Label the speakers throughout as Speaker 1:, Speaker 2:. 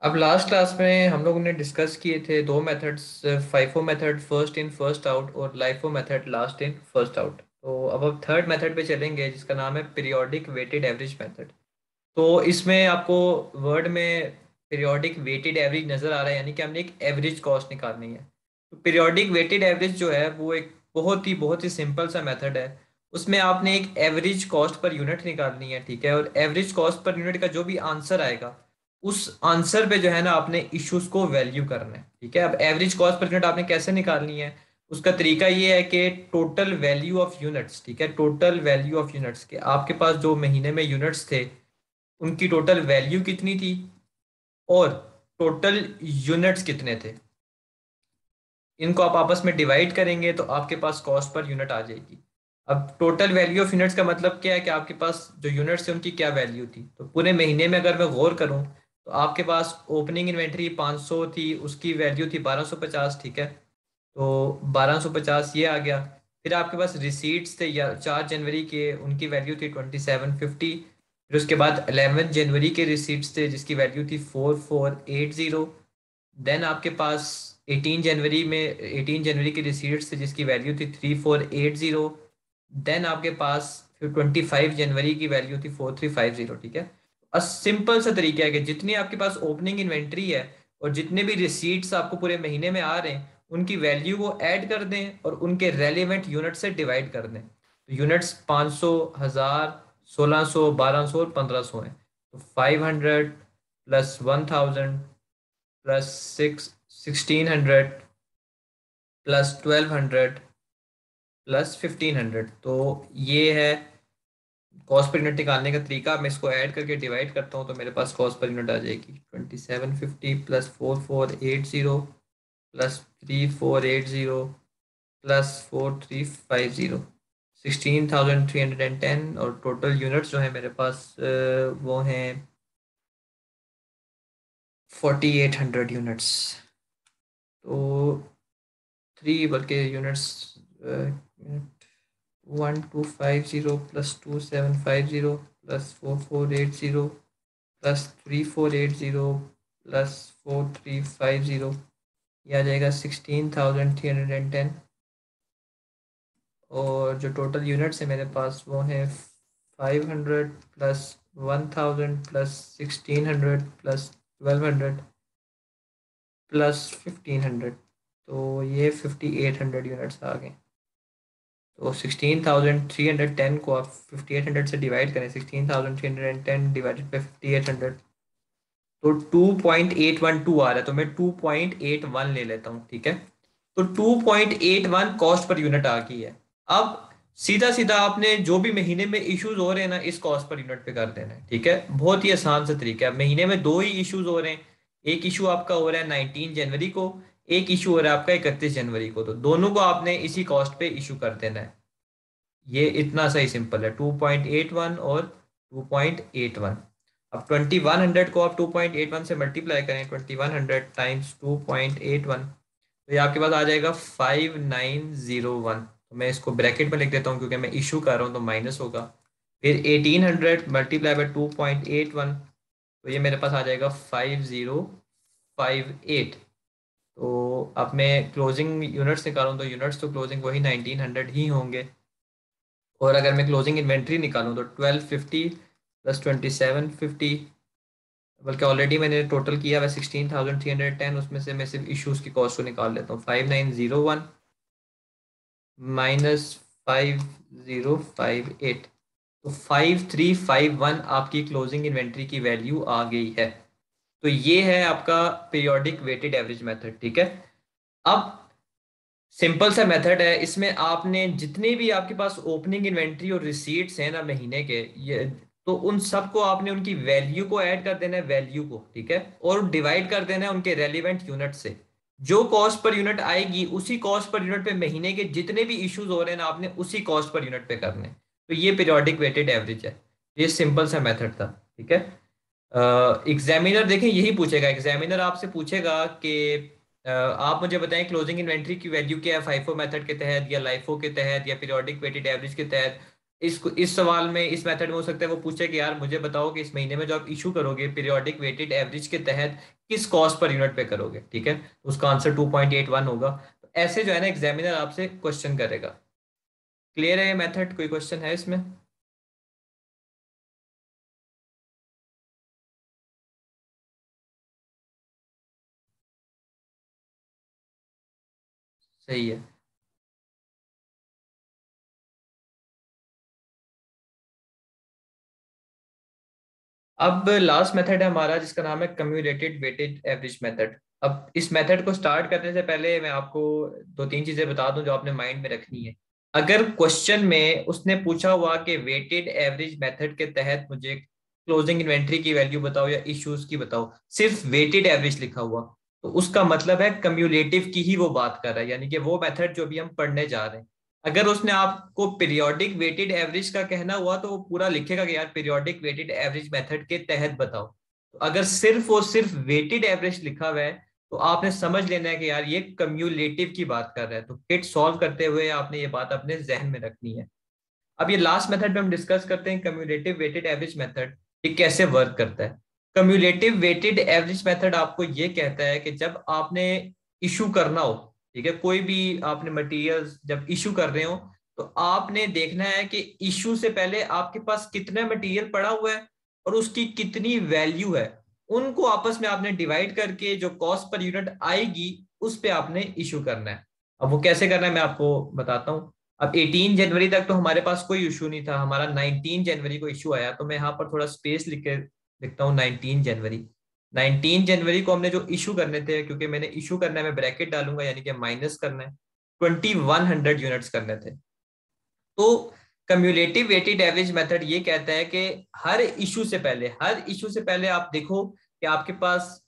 Speaker 1: अब last class में हम लोगों ने डिस्कस किए थे दो methods, FIFO method first in first out और LIFO method last in first out. तो अब थर्ड मेथड पे चलेंगे जिसका नाम है पीरियोडिक वेटेड एवरेज मेथड। तो इसमें आपको वर्ड में पीरियोडिक वेटेड एवरेज नज़र आ रहा है, यानी कि हमने एक एवरेज कॉस्ट निकालनी है। तो पीरियोडिक वेटेड एवरेज जो है वो एक बहुत ही सिंपल सा मेथड है। उसमें आपने एक एवरेज कॉस्ट पर यूनिट निकालनी है, ठीक है। और एवरेज कॉस्ट पर यूनिट का जो भी आंसर आएगा उस आंसर पे जो है ना आपने इश्यूज को वैल्यू करना है, ठीक है। अब एवरेज कॉस्ट पर यूनिट आपने कैसे निकालनी है, उसका तरीका ये है कि टोटल वैल्यू ऑफ यूनिट्स, ठीक है, टोटल वैल्यू ऑफ यूनिट्स के आपके पास जो महीने में यूनिट्स थे उनकी टोटल वैल्यू कितनी थी और टोटल यूनिट्स कितने थे। इनको आप आपस में डिवाइड करेंगे तो आपके पास कॉस्ट पर यूनिट आ जाएगी। अब टोटल वैल्यू ऑफ यूनिट्स का मतलब क्या है कि आपके पास जो यूनिट्स थे उनकी क्या वैल्यू थी। तो पूरे महीने में अगर मैं गौर करूं तो आपके पास ओपनिंग इन्वेंट्री 500 थी, उसकी वैल्यू थी 1250, ठीक है। तो 1250 ये आ गया। फिर आपके पास रिसीट्स थे या 4 जनवरी के, उनकी वैल्यू थी 2750। फिर उसके बाद 11 जनवरी के रिसीट्स थे जिसकी वैल्यू थी 4480। देन आपके पास 18 जनवरी की रिसीट्स थी जिसकी वैल्यू थी 3480। देन आपके पास फिर 25 जनवरी की वैल्यू थी 4350, ठीक है। सिंपल सा तरीका है कि जितनी आपके पास ओपनिंग इन्वेंट्री है और जितने भी रिसीट्स आपको पूरे महीने में आ रहे हैं उनकी वैल्यू को ऐड कर दें और उनके रेलिवेंट यूनिट से डिवाइड कर दें। तो यूनिट्स 500, 1000, 1600, 1200 और 1500 हैं। तो 500 प्लस 1000 प्लस 1600 प्लस 1200 प्लस 1500, तो ये है कॉस्ट पर यूनिट निकालने का तरीका। मैं इसको ऐड करके डिवाइड करता हूँ तो मेरे पास कॉस्ट पर यूनिट आ जाएगी 2750 प्लस 4480 प्लस 3480 प्लस 4350, 16310। और टोटल यूनिट्स जो है मेरे पास वो हैं 4800 यूनिट्स। तो थ्री बल्कि units, 1250 plus 2750 plus 4480 plus 3480 plus 4350, यह आ जाएगा 16310। और जो टोटल यूनिट्स है मेरे पास वो है 500 प्लस 1000 प्लस 1600 प्लस 1200 प्लस 1500, तो ये 5800 यूनिट्स आ गए। तो 16310 को आप 5800 से डिवाइड करें, 16310 डिवाइडेड बाई 5800, तो 2.812 आ रहा है। तो मैं 2.81 ले लेता हूँ, ठीक है। तो 2.81 कॉस्ट पर यूनिट आ गई है। अब सीधा सीधा आपने जो भी महीने में इश्यूज हो रहे हैं ना इस कॉस्ट पर यूनिट पे कर देना है, ठीक है। बहुत ही आसान सा तरीका है। महीने में दो ही इश्यूज हो रहे हैं, एक इशू आपका हो रहा है 19 जनवरी को, एक इशू हो रहा है आपका 31 जनवरी को। तो दोनों को आपने इसी कॉस्ट पे इशू कर देना है। ये इतना सा ही सिंपल है, 2.81 और 2.81। अब 2100 को आप 2.81 से मल्टीप्लाई करें, 2100 टाइम्स 2.81, तो ये आपके पास आ जाएगा 5901। तो मैं इसको ब्रैकेट में लिख देता हूँ क्योंकि मैं इशू कर रहा हूँ तो माइनस होगा। फिर 1800 मल्टीप्लाई बाय 2.81, तो ये मेरे पास आ जाएगा 5058। तो अब मैं क्लोजिंग यूनिट्स निकालूँ तो यूनिट्स तो क्लोजिंग वही 1900 ही होंगे। और अगर मैं क्लोजिंग इन्वेंट्री निकालूं तो 1250 प्लस 2750, बल्कि ऑलरेडी मैंने टोटल किया हुआ 16310, उसमें से मैं सिर्फ इश्यूज की कॉस्ट को निकाल लेता हूँ। 5901 माइनस 5058, तो 5351 आपकी क्लोजिंग इन्वेंट्री की वैल्यू आ गई है। तो ये है आपका पीरियोडिक वेटेड एवरेज मेथड, ठीक है। अब सिंपल सा मेथड है, इसमें आपने जितने भी आपके पास ओपनिंग इन्वेंट्री और रिसीट्स हैं ना महीने के, ये तो उन सबको आपने उनकी वैल्यू को ऐड कर देना है, वैल्यू को, ठीक है। और डिवाइड कर देना है उनके रेलिवेंट यूनिट से। जो कॉस्ट पर यूनिट आएगी उसी कॉस्ट पर यूनिट पे महीने के जितने भी इश्यूज हो रहे हैं ना आपने उसी कॉस्ट पर यूनिट पे करने हैं। तो ये पीरियोडिक वेटेड एवरेज है। ये सिंपल सा मेथड था, ठीक है। एग्जामिनर देखें यही पूछेगा, एग्जामिनर आपसे पूछेगा कि आप मुझे बताएं क्लोजिंग इन्वेंट्री की वैल्यू क्या है फाइफो मेथड के तहत या लाइफो के तहत या पीरियोडिक वेटेड एवरेज के तहत। इस सवाल में, इस मेथड में हो सकता है वो पूछे कि यार मुझे बताओ कि इस महीने में जो आप इशू करोगे पीरियोडिक वेटेड एवरेज के तहत किस कॉस्ट पर यूनिट पे करोगे, ठीक है, तो उसका आंसर 2.81 होगा। तो ऐसे जो है ना एग्जामिनर आपसे क्वेश्चन करेगा। क्लियर है ये मेथड? कोई क्वेश्चन है इसमें? सही है। अब लास्ट मेथड है हमारा जिसका नाम है कम्यूलेटेड वेटेड एवरेज मेथड। अब इस मेथड को स्टार्ट करने से पहले मैं आपको दो तीन चीजें बता दूं जो आपने माइंड में रखनी है। अगर क्वेश्चन में उसने पूछा हुआ कि वेटेड एवरेज मेथड के तहत मुझे क्लोजिंग इन्वेंट्री की वैल्यू बताओ या इश्यूज की बताओ, सिर्फ वेटेड एवरेज लिखा हुआ, तो उसका मतलब है कम्यूलेटिव की ही वो बात कर रहा है, यानी कि वो मेथड जो भी हम पढ़ने जा रहे हैं। अगर उसने आपको पीरियोडिक वेटेड एवरेज का कहना हुआ तो वो पूरा लिखेगा कि यार पीरियोडिक वेटेड एवरेज मेथड के तहत बताओ। तो अगर सिर्फ और सिर्फ वेटेड एवरेज लिखा हुआ है तो आपने समझ लेना है कि यार ये कम्यूलेटिव की बात कर रहा है। तो किट सॉल्व करते हुए आपने ये बात अपने जहन में रखनी है। अब ये लास्ट मेथड में हम डिस्कस करते हैं कम्यूलेटिव वेटेड एवरेज मेथड, ये कैसे वर्क करता है। कम्यूलेटिव वेटेड एवरेज मेथड आपको ये कहता है कि जब आपने इशू करना हो, ठीक है, कोई भी आपने मटेरियल्स जब इशू कर रहे हो, तो आपने देखना है कि इशू से पहले आपके पास कितना मटेरियल पड़ा हुआ है और उसकी कितनी वैल्यू है। उनको आपस में आपने डिवाइड करके जो कॉस्ट पर यूनिट आएगी उस पे आपने इशू करना है। अब वो कैसे करना है मैं आपको बताता हूँ। अब 18 जनवरी तक तो हमारे पास कोई इशू नहीं था, हमारा 19 जनवरी को इशू आया, तो मैं यहाँ पर थोड़ा स्पेस लिख के लिखता हूँ 19 जनवरी। 19 जनवरी को हमने जो इशू करने थे, क्योंकि मैंने इशू करना है मैं ब्रैकेट डालूंगा यानी कि माइनस करना है, 2100 यूनिट्स करने थे। तो कम्युलेटिव वेटेड एवरेज मेथड ये कहता है कि हर इशू से पहले आप देखो कि आपके पास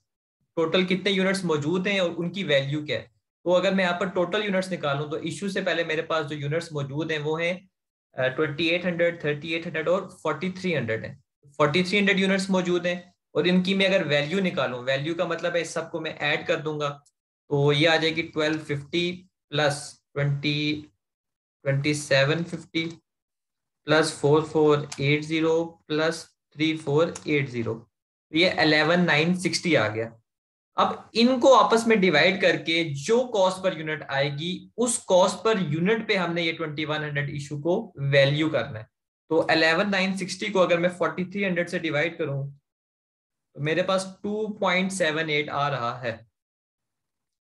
Speaker 1: टोटल कितने यूनिट्स मौजूद हैं और उनकी वैल्यू क्या है। तो अगर मैं यहाँ पर टोटल यूनिट्स निकालूं तो इशू से पहले मेरे पास जो यूनिट्स मौजूद हैं वो हैं 2800, 3800 और 4300 है। 4300 यूनिट्स मौजूद हैं और इनकी मैं अगर वैल्यू निकालूं, वैल्यू का मतलब है इस सबको मैं ऐड कर दूंगा, तो ये आ जाएगी 1250 प्लस 2750 प्लस 4480 प्लस 3480, तो ये 11960 आ गया। अब इनको आपस में डिवाइड करके जो कॉस्ट पर यूनिट आएगी उस कॉस्ट पर यूनिट पे हमने ये 2100 इशू को वैल्यू करना है। तो 11960 को अगर मैं 4300 से डिवाइड करूं तो मेरे पास 2.78 आ रहा है।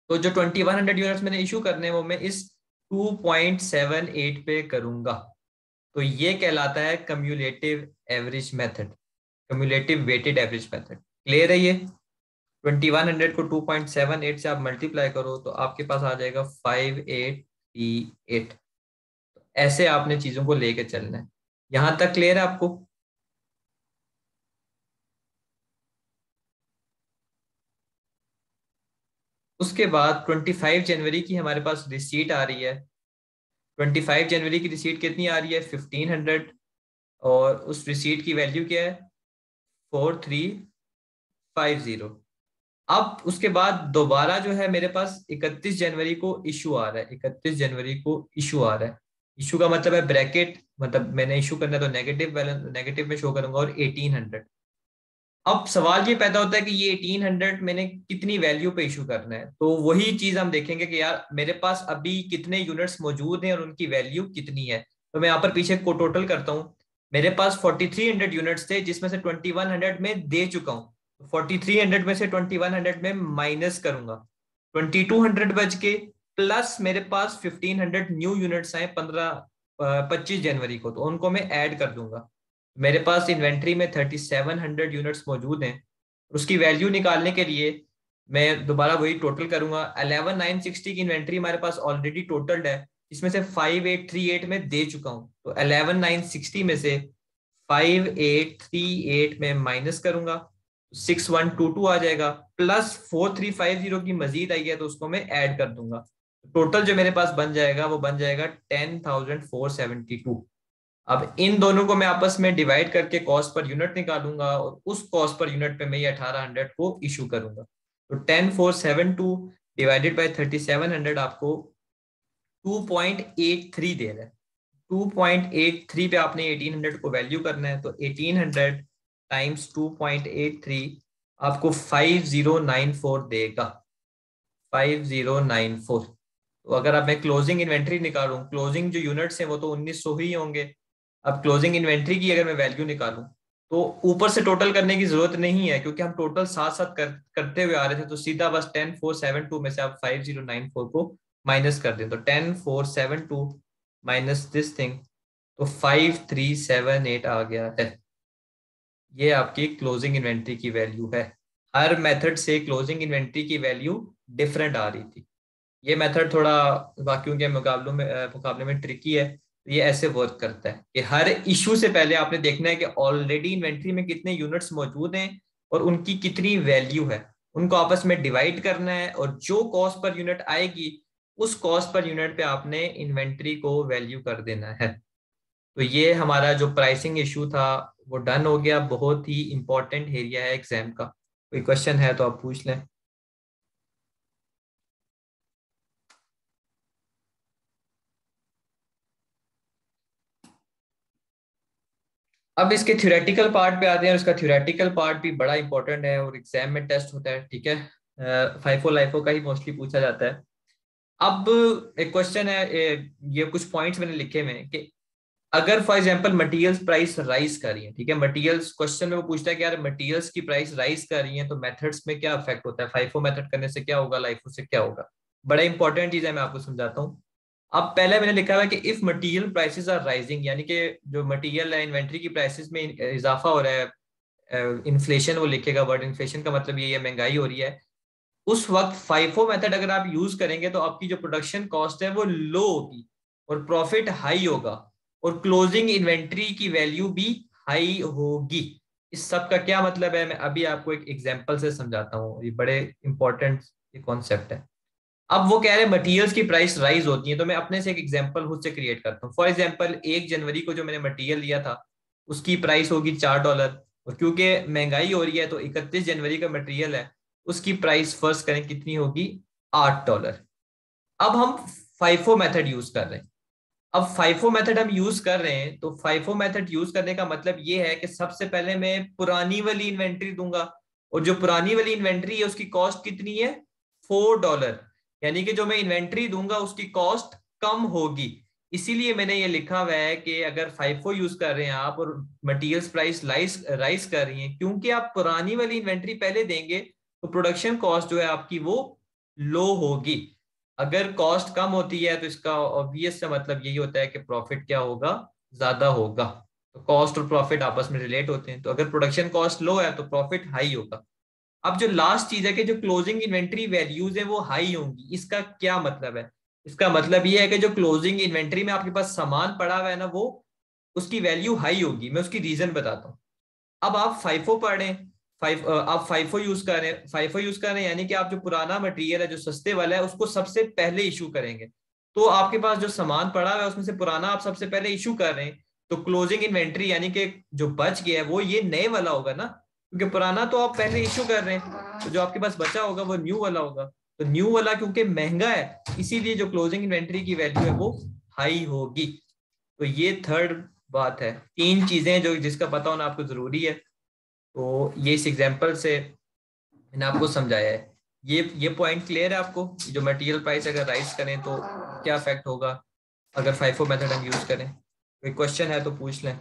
Speaker 1: तो जो 2100 यूनिट्स मैंने इशू करने हैं वो मैं इस 2.78 पे करूंगा। तो ये कहलाता है cumulative average method, cumulative weighted average method. Clear है ये? 2100 को 2.78 से आप मल्टीप्लाई करो तो आपके पास आ जाएगा 5838। ऐसे आपने चीजों को लेके चलना है। यहां तक क्लियर है आपको? उसके बाद 25 जनवरी की हमारे पास रिसीट आ रही है। 25 जनवरी की रिसीट कितनी आ रही है? 1500। और उस रिसीट की वैल्यू क्या है? 4350। अब उसके बाद दोबारा जो है मेरे पास 31 जनवरी को इशू आ रहा है, 31 जनवरी को इशू आ रहा है। इशू का मतलब है ब्रैकेट, मतलब मैंने इशू करना है तो नेगेटिव बैलेंस नेगेटिव में शो करूंगा, और 1800। अब सवाल ये पैदा होता है कि ये 1800 मैंने कितनी वैल्यू पे इशू करना है। तो वही चीज हम देखेंगे कि यार मेरे पास अभी कितने यूनिट्स मौजूद हैं और उनकी वैल्यू कितनी है। तो मैं यहाँ पर पीछे को टोटल करता हूँ। मेरे पास 4300 यूनिट्स थे जिसमें से 2100 में दे चुका हूँ। 4300 में से 2100 में माइनस करूंगा, 2200 बच के, प्लस मेरे पास 1500 न्यू यूनिट्स आए 25 जनवरी को, तो उनको मैं ऐड कर दूंगा। मेरे पास इन्वेंट्री में 3700 यूनिट्स मौजूद हैं। उसकी वैल्यू निकालने के लिए मैं दोबारा वही टोटल करूंगा। 11960 की इन्वेंट्री हमारे पास ऑलरेडी टोटल्ड है, इसमें से 5838 में दे चुका हूं, तो 11960 में से 5838 में माइनस करूंगा, 6122 आ जाएगा, प्लस 4350 की मजीद आई है तो उसको मैं ऐड कर दूंगा। टोटल जो मेरे पास बन जाएगा वो बन जाएगा 10,472। अब इन दोनों को मैं आपस में डिवाइड करके कॉस्ट पर यूनिट निकालूंगा और उस कॉस्ट पर यूनिट पे मैं ये 1800 को इशू करूंगा। तो 10472 डिवाइडेड बाय 3700 आपको 2.83 दे रहा है। 2.83 पे आपने 1800 को वैल्यू करना है, तो 1800 टाइम्स 2.83 आपको 5094 देगा, 5094। तो अगर अब मैं क्लोजिंग इन्वेंट्री निकालूं, क्लोजिंग जो यूनिट्स हैं वो तो 1900 ही होंगे। अब क्लोजिंग इन्वेंट्री की अगर मैं वैल्यू निकालूं तो ऊपर से टोटल करने की जरूरत नहीं है, क्योंकि हम टोटल साथ साथ करते हुए आ रहे थे। तो सीधा बस 10472 में से आप 5094 को माइनस कर दें, तो 10472 माइनस दिस थिंग, तो 5378 आ गया है। ये आपकी क्लोजिंग इन्वेंट्री की वैल्यू है। हर मेथड से क्लोजिंग इन्वेंट्री की वैल्यू डिफरेंट आ रही थी। ये मेथड थोड़ा बाकियों के मुकाबले में ट्रिकी है। ये ऐसे वर्क करता है कि हर इशू से पहले आपने देखना है कि ऑलरेडी इन्वेंट्री में कितने यूनिट्स मौजूद हैं और उनकी कितनी वैल्यू है। उनको आपस में डिवाइड करना है और जो कॉस्ट पर यूनिट आएगी उस कॉस्ट पर यूनिट पे आपने इन्वेंट्री को वैल्यू कर देना है। तो ये हमारा जो प्राइसिंग इशू था वो डन हो गया। बहुत ही इंपॉर्टेंट एरिया है एग्जाम का। कोई क्वेश्चन है तो आप पूछ लें। अब इसके थ्योरेटिकल पार्ट पे आते हैं, और इसका थ्योरेटिकल पार्ट भी बड़ा इंपॉर्टेंट है और एग्जाम में टेस्ट होता है, ठीक है। फाइफो लाइफो का ही मोस्टली पूछा जाता है। अब एक क्वेश्चन है, ये कुछ पॉइंट्स मैंने लिखे हुए हैं कि अगर for example materials price rise कर रही है, ठीक है, मटेरियल्स क्वेश्चन में वो पूछता है कि यार मटेरियल्स की प्राइस राइज कर रही है तो मेथड्स में क्या इफेक्ट होता है, फाइफो मेथड करने से क्या होगा, लाइफो से क्या होगा। बड़ा इंपॉर्टेंट चीज है, मैं आपको समझाता हूँ। अब पहले मैंने लिखा हुआ है कि if material prices are rising, यानी कि जो मटेरियल है इन्वेंट्री की प्राइसेस में इजाफा हो रहा है, इन्फ्लेशन वो लिखेगा वर्ड, इन्फ्लेशन का मतलब ये है महंगाई हो रही है, उस वक्त फाइफो मेथड अगर आप यूज करेंगे तो आपकी जो प्रोडक्शन कॉस्ट है वो लो होगी और प्रॉफिट हाई होगा और क्लोजिंग इन्वेंट्री की वैल्यू भी हाई होगी। इस सब का क्या मतलब है मैं अभी आपको एक एग्जांपल से समझाता हूँ, ये बड़े इंपॉर्टेंट ये कॉन्सेप्ट है। अब वो कह रहे हैं मटेरियल्स की प्राइस राइज होती है, तो मैं अपने से एक एग्जांपल खुद से क्रिएट करता हूँ। फॉर एग्जांपल 1 जनवरी को जो मैंने मटेरियल लिया था उसकी प्राइस होगी $4, और क्योंकि महंगाई हो रही है तो 31 जनवरी का मटेरियल है, उसकी प्राइस फर्स्ट करें कितनी होगी, $8। अब हम फाइफो मेथड यूज कर रहे हैं। अब फाइफो मेथड हम यूज कर रहे हैं, तो फाइफो मेथड यूज करने का मतलब ये है कि सबसे पहले मैं पुरानी वाली इन्वेंट्री दूंगा, और जो पुरानी वाली इन्वेंट्री है उसकी कॉस्ट कितनी है, $4। यानी कि जो मैं इन्वेंट्री दूंगा उसकी कॉस्ट कम होगी। इसीलिए मैंने ये लिखा हुआ है कि अगर फाइफो यूज कर रहे हैं आप और मटेरियल्स प्राइस राइज कर रही है, क्योंकि आप पुरानी वाली इन्वेंट्री पहले देंगे तो प्रोडक्शन कॉस्ट जो है आपकी वो लो होगी। अगर कॉस्ट कम होती है तो इसका ऑब्वियस सा मतलब यही होता है कि प्रॉफिट क्या होगा, ज्यादा होगा। तो कॉस्ट और प्रॉफिट आपस में रिलेट होते हैं, तो अगर प्रोडक्शन कॉस्ट लो है तो प्रॉफिट हाई होगा। अब जो लास्ट चीज है कि जो क्लोजिंग इन्वेंट्री वैल्यूज है वो हाई होंगी, इसका क्या मतलब है, इसका मतलब ये है कि जो क्लोजिंग इन्वेंट्री में आपके पास सामान पड़ा हुआ है ना, वो उसकी वैल्यू हाई होगी। मैं उसकी रीजन बताता हूँ। अब आप फाइफो पढ़ें, आप फाइफो यूज कर रहे हैं, फाइफो यूज कर रहे हैं यानी कि आप जो पुराना मटेरियल है जो सस्ते वाला है उसको सबसे पहले इशू करेंगे। तो आपके पास जो सामान पड़ा हुआ है उसमें से पुराना आप सबसे पहले इशू कर रहे हैं, तो क्लोजिंग इन्वेंट्री यानी कि जो बच गया है वो ये नए वाला होगा ना, क्योंकि पुराना तो आप पहले इशू कर रहे हैं, तो जो आपके पास बचा होगा वो न्यू वाला होगा। तो न्यू वाला क्योंकि महंगा है इसीलिए जो क्लोजिंग इन्वेंट्री की वैल्यू है वो हाई होगी। तो ये थर्ड बात है। तीन चीजें जो जिसका पता होना आपको जरूरी है, तो ये इस एग्जांपल से मैंने आपको समझाया है। ये पॉइंट क्लियर है आपको, जो मटेरियल प्राइस अगर राइज करें तो क्या इफेक्ट होगा अगर फाइफो मेथड हम यूज करें। कोई क्वेश्चन है तो पूछ लें।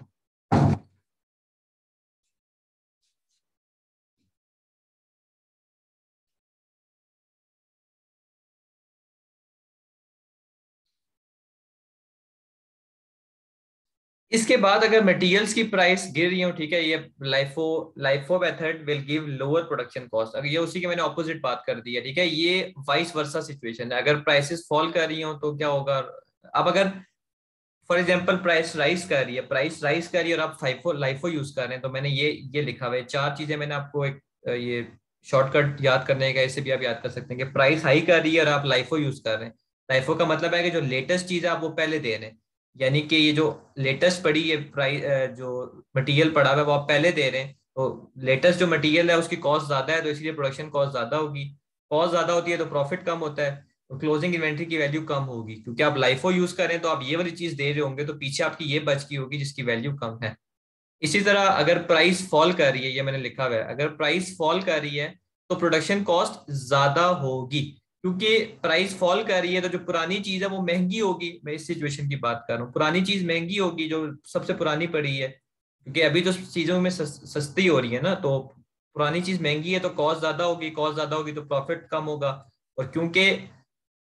Speaker 1: इसके बाद अगर मटेरियल्स की प्राइस गिर रही हो, ठीक है, ये LIFO LIFO method will give lower production cost. अगर ये उसी के मैंने ऑपोजिट बात कर दी है, ठीक है, ये वाइस वर्सा सिचुएशन है। अगर प्राइसेस फॉल कर रही हो तो क्या होगा। अब अगर फॉर एग्जाम्पल प्राइस राइज कर रही है, प्राइस राइज कर रही है और आप फाइफो लाइफो यूज कर रहे हैं, तो मैंने ये लिखा हुआ है। चार चीजें मैंने आपको एक ये शॉर्टकट याद करने का, इससे भी आप याद कर सकते हैं कि प्राइस हाई कर रही है और आप लाइफो यूज कर रहे हैं। लाइफो का मतलब है कि जो लेटेस्ट चीज है आप वो पहले दे रहे हैं, यानी कि ये जो लेटेस्ट पड़ी है प्राइस, जो मटेरियल पड़ा हुआ है वो आप पहले दे रहे हैं। तो लेटेस्ट जो मटेरियल है उसकी कॉस्ट ज्यादा है तो इसलिए प्रोडक्शन कॉस्ट ज्यादा होगी। कॉस्ट ज्यादा होती है तो प्रॉफिट कम होता है। तो क्लोजिंग इन्वेंट्री की वैल्यू कम होगी, क्योंकि आप लाइफो यूज करें तो आप ये वाली चीज दे रहे होंगे, तो पीछे आपकी ये बच गई होगी जिसकी वैल्यू कम है। इसी तरह अगर प्राइस फॉल कर रही है, ये मैंने लिखा हुआ है, अगर प्राइस फॉल कर रही है तो प्रोडक्शन कॉस्ट ज्यादा होगी, क्योंकि प्राइस फॉल कर रही है तो जो पुरानी चीज है वो महंगी होगी। मैं इस सिचुएशन की बात कर रहा हूँ, पुरानी चीज महंगी होगी जो सबसे पुरानी पड़ी है, क्योंकि अभी तो चीजों में सस्ती हो रही है ना, तो पुरानी चीज महंगी है तो कॉस्ट ज्यादा होगी, कॉस्ट ज्यादा होगी तो प्रॉफिट कम होगा। और क्योंकि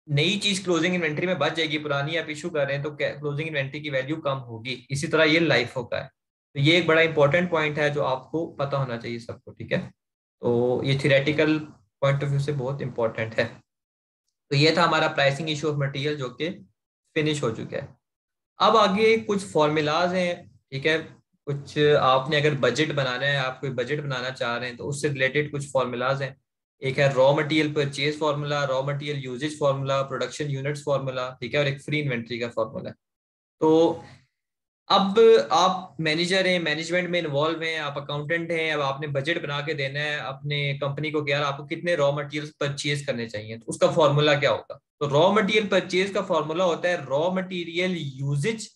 Speaker 1: नई चीज क्लोजिंग इन्वेंट्री में बच जाएगी, पुरानी आप इशू कर रहे हैं तो क्लोजिंग इन्वेंट्री की वैल्यू कम होगी। इसी तरह ये लाइफो का है। तो ये एक बड़ा इंपॉर्टेंट पॉइंट है जो आपको पता होना चाहिए सबको, ठीक है। तो ये थियोरेटिकल पॉइंट ऑफ व्यू से बहुत इंपॉर्टेंट है। तो ये था हमारा प्राइसिंग इशू ऑफ मटेरियल जो कि फिनिश हो चुका है। अब आगे कुछ फॉर्मूलाज हैं, ठीक है। कुछ आपने अगर बजट बनाना है, आप कोई बजट बनाना चाह रहे हैं तो उससे रिलेटेड कुछ फॉर्मूलाज हैं। एक है raw material purchase formula, raw material usages formula, production units formula, ठीक है, और एक फ्री इन्वेंट्री का फार्मूला है। तो अब आप मैनेजर हैं, मैनेजमेंट में इन्वॉल्व हैं, आप अकाउंटेंट हैं, अब आपने बजट बना के देना है अपने कंपनी को कि यार आपको कितने रॉ मटेरियल परचेज करने चाहिए, तो उसका फॉर्मूला क्या होगा। तो रॉ मटेरियल परचेज का फॉर्मूला होता है रॉ मटेरियल यूजेज,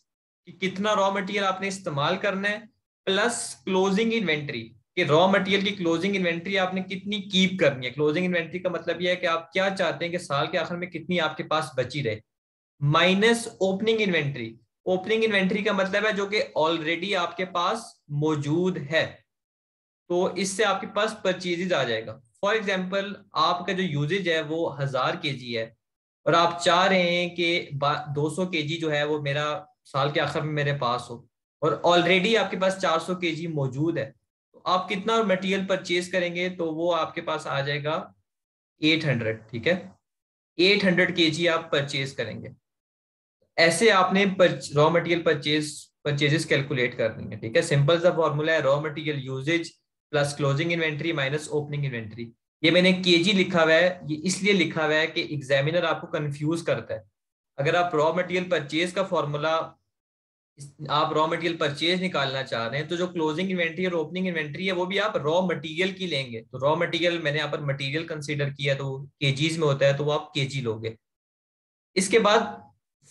Speaker 1: कि कितना रॉ मटेरियल आपने इस्तेमाल करना है, प्लस क्लोजिंग इन्वेंट्री, कि रॉ मटेरियल की क्लोजिंग इन्वेंट्री आपने कितनी कीप करनी है। क्लोजिंग इन्वेंट्री का मतलब यह है कि आप क्या चाहते हैं कि साल के आखिर में कितनी आपके पास बची रहे, minus opening inventory. Opening inventory का मतलब है जो कि ऑलरेडी आपके पास मौजूद है, तो इससे आपके पास परचेजेज आ जाएगा। फॉर एग्जाम्पल आपका जो यूजेज है वो 1000 kg है, और आप चाह रहे हैं कि 200 kg जो है वो मेरा साल के आखिर में मेरे पास हो, और ऑलरेडी आपके पास 400 kg मौजूद है, तो आप कितना मटेरियल परचेज करेंगे, तो वो आपके पास आ जाएगा 800, ठीक है। 800 kg आप परचेज करेंगे। ऐसे आपने रॉ मटेरियल परचेजेस कैलकुलेट करनी है, ठीक है। सिंपल सा फॉर्मूला है raw material usages plus closing inventory minus opening inventory. ये मैंने केजी लिखा हुआ है, ये इसलिए लिखा हुआ है कि एग्जामिनर आपको कंफ्यूज करता है। अगर आप रॉ मटेरियल परचेज का फॉर्मूला, आप रॉ मटेरियल परचेज निकालना चाह रहे हैं, तो जो क्लोजिंग इन्वेंट्री और ओपनिंग इन्वेंट्री है वो भी आप रॉ मटेरियल की लेंगे। तो रॉ मटेरियल मैंने यहाँ पर मटेरियल कंसीडर किया, तो केजीज में होता है, तो वो आप केजी लोगे। इसके बाद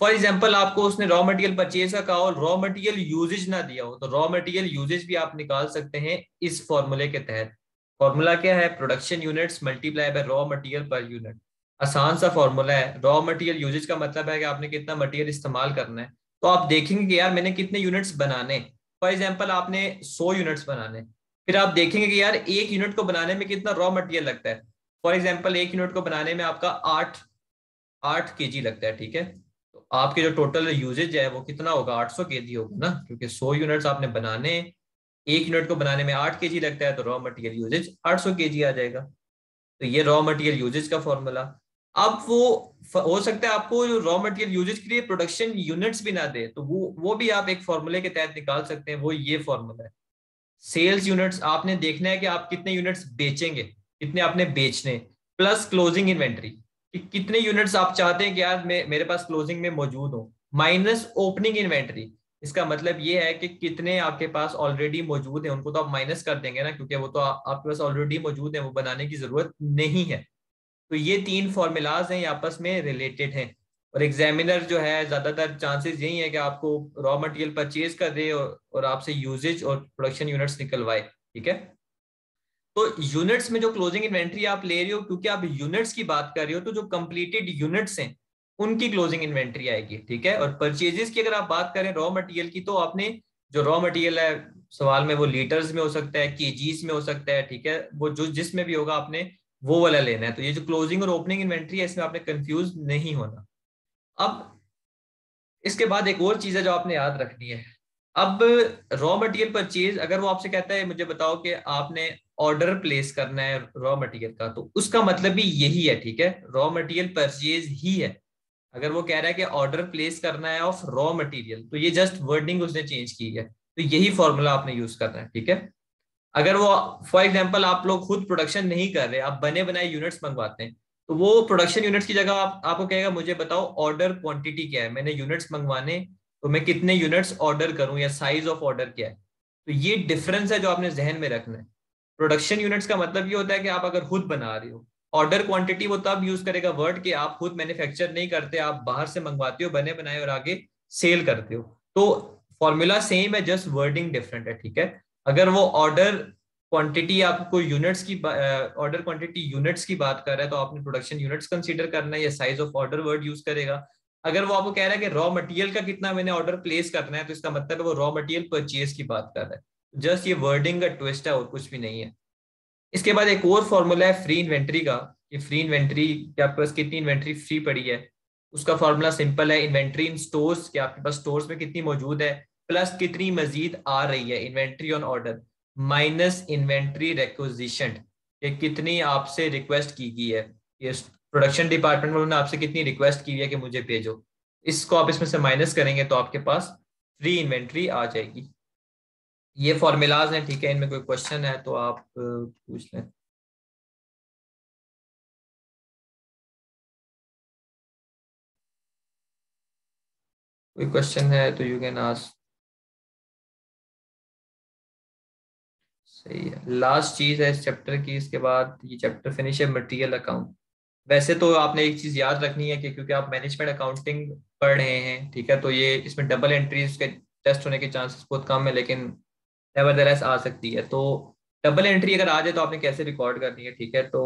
Speaker 1: फॉर एग्जाम्पल आपको उसने रॉ मटेरियल परचेज का कहा और रॉ मटेरियल यूजेज ना दिया हो, तो रॉ मटेरियल यूजेज भी आप निकाल सकते हैं इस फॉर्मूले के तहत। फॉर्मूला क्या है, production units multiply by raw material per unit. आसान सा फॉर्मूला है। रॉ मटेरियल यूजेज का मतलब है कि आपने कितना मटेरियल इस्तेमाल करना है, तो आप देखेंगे कि यार मैंने कितने यूनिट्स बनाने। फॉर एग्जाम्पल आपने 100 यूनिट्स बनाने, फिर आप देखेंगे कि यार एक यूनिट को बनाने में कितना रॉ मटेरियल लगता है। फॉर एग्जाम्पल एक यूनिट को बनाने में आपका 8 केजी लगता है, ठीक है। तो आपके जो टोटल यूजेज है वो कितना होगा, 800 kg होगा ना, क्योंकि 100 यूनिट्स आपने बनाने, एक यूनिट को बनाने में 8 kg लगता है, तो रॉ मटेरियल यूजेज 800 kg आ जाएगा। तो ये रॉ मटेरियल यूजेज का फॉर्मूला। अब वो हो सकता है आपको जो रॉ मटेरियल यूजेज के लिए प्रोडक्शन यूनिट्स भी ना दे, तो वो भी आप एक फॉर्मूले के तहत निकाल सकते हैं। वो ये फॉर्मूला है सेल्स यूनिट्स, आपने देखना है कि आप कितने यूनिट्स बेचेंगे, कितने आपने बेचने, प्लस क्लोजिंग इन्वेंट्री, कि कितने यूनिट्स आप चाहते हैं कि यार मेरे पास क्लोजिंग में मौजूद हो, माइनस ओपनिंग इन्वेंट्री। इसका मतलब ये है कि कितने आपके पास ऑलरेडी मौजूद है, उनको तो आप माइनस कर देंगे ना, क्योंकि वो तो आपके पास ऑलरेडी मौजूद है, वो बनाने की जरूरत नहीं है। तो ये तीन फॉर्मूलाज हैं, ये आपस में रिलेटेड हैं। और एग्जामिनर जो है ज्यादातर चांसेस यही है कि आपको रॉ मटेरियल परचेज कर दे और आपसे यूजेज और प्रोडक्शन यूनिट्स निकलवाए, ठीक है। तो यूनिट्स में जो क्लोजिंग इन्वेंट्री आप ले रहे हो, क्योंकि आप यूनिट्स की बात कर रहे हो, तो जो कंप्लीटेड यूनिट्स हैं उनकी क्लोजिंग इन्वेंट्री आएगी, ठीक है। और परचेजेस की अगर आप बात करें रॉ मटेरियल की, तो आपने जो रॉ मटेरियल है सवाल में वो लीटर्स में हो सकता है, केजीज में हो सकता है, ठीक है, वो जो जिसमें भी होगा आपने वो वाला लेना है। तो ये जो क्लोजिंग और ओपनिंग इन्वेंट्री है इसमें आपने कंफ्यूज नहीं होना। अब इसके बाद एक और चीज है जो आपने याद रखनी है। अब रॉ मटेरियल परचेज, अगर वो आपसे कहता है मुझे बताओ कि आपने ऑर्डर प्लेस करना है रॉ मटेरियल का, तो उसका मतलब भी यही है, ठीक है, रॉ मटेरियल परचेज ही है। अगर वो कह रहा है कि ऑर्डर प्लेस करना है ऑफ रॉ मटेरियल, तो ये जस्ट वर्डिंग उसने चेंज की है, तो यही फॉर्मूला आपने यूज करना है, ठीक है। अगर वो फॉर एग्जाम्पल आप लोग खुद प्रोडक्शन नहीं कर रहे, आप बने बनाए यूनिट्स मंगवाते हैं, तो वो प्रोडक्शन यूनिट्स की जगह आपको कहेगा मुझे बताओ ऑर्डर क्वांटिटी क्या है, मैंने यूनिट्स मंगवाने, तो मैं कितने यूनिट्स ऑर्डर करूं या साइज ऑफ ऑर्डर क्या है। तो ये डिफरेंस है जो आपने जहन में रखना है। प्रोडक्शन यूनिट्स का मतलब ये होता है कि आप अगर खुद बना रहे हो, ऑर्डर क्वांटिटी वो तब यूज करेगा वर्ड कि आप खुद मैन्युफैक्चर नहीं करते, आप बाहर से मंगवाते हो बने बनाए और आगे सेल करते हो। तो फॉर्मूला सेम है, जस्ट वर्डिंग डिफरेंट है, ठीक है। अगर वो ऑर्डर क्वांटिटी आपको यूनिट्स की ऑर्डर क्वांटिटी यूनिट्स की बात कर रहा है तो आपने प्रोडक्शन यूनिट्स कंसीडर करना है या size of order word use करेगा। अगर वो आपको कह रहा है कि रॉ मटेरियल का कितना मैंने ऑर्डर प्लेस करना है तो इसका मतलब है वो रॉ मटेरियल परचेज की बात कर रहा है। जस्ट ये वर्डिंग का ट्विस्ट है और कुछ भी नहीं है। इसके बाद एक और फॉर्मूला है फ्री इन्वेंट्री का, कि फ्री इन्वेंट्री के आपके पास कितनी इन्वेंट्री फ्री पड़ी है। उसका फॉर्मूला सिंपल है, इन्वेंट्री इन स्टोर्स, कि आपके पास स्टोर्स में कितनी मौजूद है, प्लस कितनी मजीद आ रही है inventory on order, minus inventory requisition, कि कितनी आपसे रिक्वेस्ट की गई है, ये प्रोडक्शन डिपार्टमेंट वालों ने आपसे कितनी रिक्वेस्ट की है कि मुझे भेजो। इसको आप इसमें से माइनस करेंगे तो आपके पास फ्री इन्वेंट्री आ जाएगी। ये फॉर्मूलाज हैं, ठीक है। इनमें कोई क्वेश्चन है तो आप पूछ लें। कोई क्वेश्चन है तो यू कैन आस्क। सही है, लास्ट चीज है इस चैप्टर की, इसके बाद ये चैप्टर फिनिश है, मटेरियल अकाउंट। वैसे तो आपने एक चीज याद रखनी है कि क्योंकि आप मैनेजमेंट अकाउंटिंग पढ़ रहे हैं, ठीक है, तो ये इसमें डबल एंट्रीज के टेस्ट होने के चांसेस बहुत कम है, लेकिन नेवरदलेस आ सकती है। तो डबल एंट्री अगर आ जाए तो आपने कैसे रिकॉर्ड करनी है, ठीक है। तो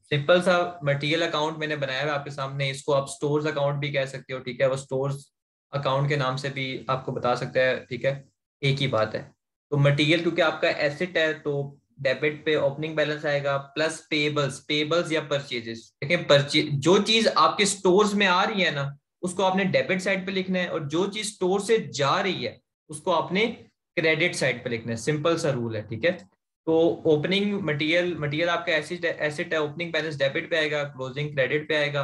Speaker 1: सिंपल सा मटेरियल अकाउंट मैंने बनाया है आपके सामने, इसको आप स्टोर्स अकाउंट भी कह सकते हो, ठीक है। वो स्टोर्स अकाउंट के नाम से भी आपको बता सकते हैं, ठीक है, एक ही बात है। तो मटेरियल क्योंकि आपका एसेट है तो डेबिट पे ओपनिंग बैलेंस आएगा, प्लस पेबल्स, पेबल्स या परचेजेस। देखिए परचेज, जो चीज आपके स्टोर्स में आ रही है ना उसको आपने डेबिट साइड पे लिखना है, और जो चीज स्टोर से जा रही है उसको आपने क्रेडिट साइड पे लिखना है। सिंपल सा रूल है, ठीक है। तो ओपनिंग मटेरियल, मटेरियल आपका एसेट एसेट है, ओपनिंग बैलेंस डेबिट पे आएगा, क्लोजिंग क्रेडिट पे आएगा।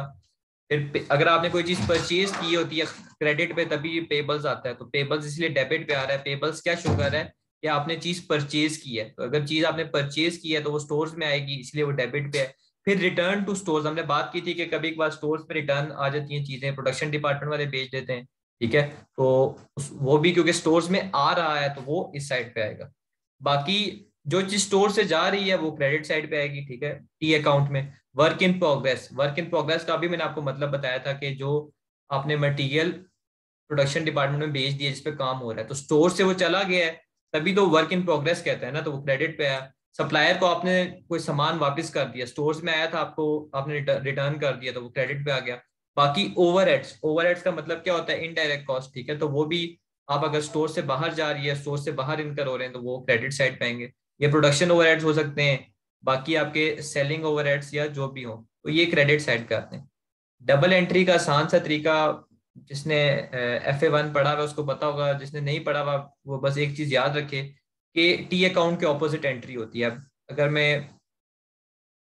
Speaker 1: फिर अगर आपने कोई चीज परचेज की होती है क्रेडिट पे तभी पेबल्स आता है, तो पेबल्स इसलिए डेबिट पे आ रहा है। पेबल्स क्या शो कर रहा है कि आपने चीज परचेज की है, तो अगर चीज आपने परचेज की है तो वो स्टोर्स में आएगी, इसलिए वो डेबिट पे है। फिर रिटर्न टू स्टोर्स, हमने बात की थी कि कभी कभार स्टोर्स पे रिटर्न आ जाती हैं चीजें, प्रोडक्शन डिपार्टमेंट वाले भेज देते हैं, ठीक है। तो वो भी क्योंकि स्टोर्स में आ रहा है तो वो इस साइड पे आएगा। बाकी जो चीज स्टोर से जा रही है वो क्रेडिट साइड पे आएगी, ठीक है, टी अकाउंट में। Work in progress, work in progress का भी मैंने आपको मतलब बताया था कि जो आपने मटेरियल प्रोडक्शन डिपार्टमेंट में भेज दिया जिस पे काम हो रहा है तो स्टोर से वो चला गया है, तभी तो वर्क इन प्रोग्रेस कहता है ना, तो वो क्रेडिट पे आया। सप्लायर को आपने कोई सामान वापस कर दिया, स्टोर्स में आया था आपको, आपने रिटर्न कर दिया तो वो क्रेडिट पे आ गया। बाकी ओवरहेड्स, ओवरहेड्स का मतलब क्या होता है, इनडायरेक्ट कॉस्ट, ठीक है, तो वो भी आप अगर स्टोर से बाहर जा रही है, स्टोर से बाहर इनकर हो रहे हैं तो वो क्रेडिट साइड पे आएंगे। ये प्रोडक्शन ओवरहेड्स हो सकते हैं, बाकी आपके सेलिंग ओवरहेड्स या जो भी हो तो ये क्रेडिट साइड पे आते हैं। डबल एंट्री का आसान सा तरीका, जिसने FA1 पढ़ा हुआ उसको पता होगा, जिसने नहीं पढ़ा हुआ वो बस एक चीज याद रखे कि टी अकाउंट के ऑपोजिट एंट्री होती है। अब अगर मैं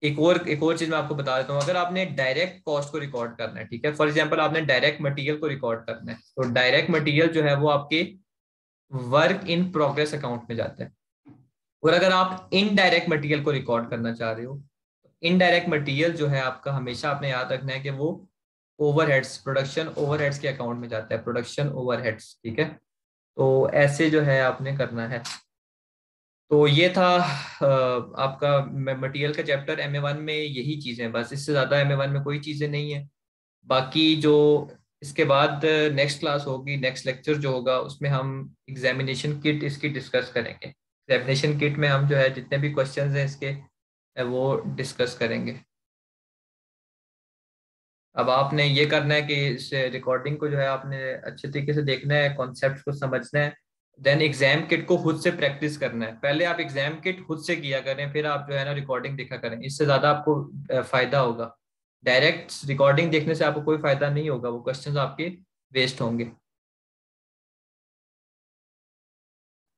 Speaker 1: एक और चीज मैं आपको बता देता हूँ, अगर आपने डायरेक्ट कॉस्ट को रिकॉर्ड करना है, ठीक है, फॉर एग्जांपल आपने डायरेक्ट मटेरियल को रिकॉर्ड करना है, तो डायरेक्ट मटेरियल जो है वो आपके वर्क इन प्रोग्रेस अकाउंट में जाता है। और अगर आप इनडायरेक्ट मटेरियल को रिकॉर्ड करना चाह रहे हो, इनडायरेक्ट मटेरियल जो है आपका हमेशा आपने याद रखना है कि वो ओवरहेड्स, प्रोडक्शन ओवरहेड्स के अकाउंट में जाता है, प्रोडक्शन ओवरहेड्स, ठीक है। तो ऐसे जो है आपने करना है। तो ये था आपका मटेरियल का चैप्टर। MA1 में यही चीजें, बस इससे ज्यादा MA1 में कोई चीजें नहीं है। बाकी जो इसके बाद नेक्स्ट क्लास होगी, नेक्स्ट लेक्चर जो होगा उसमें हम एग्जामिनेशन किट इसकी डिस्कस करेंगे। एग्जामिनेशन किट में हम जो है जितने भी क्वेश्चंस हैं इसके वो डिस्कस करेंगे। अब आपने ये करना है कि इस रिकॉर्डिंग को जो है आपने अच्छे तरीके से देखना है, कॉन्सेप्ट को समझना है, देन एग्जाम किट को खुद से प्रैक्टिस करना है। पहले आप एग्जाम किट खुद से किया करें, फिर आप जो है ना रिकॉर्डिंग देखा करें, इससे ज़्यादा आपको फायदा होगा। डायरेक्ट रिकॉर्डिंग देखने से आपको कोई फायदा नहीं होगा, वो क्वेश्चंस आपके वेस्ट होंगे।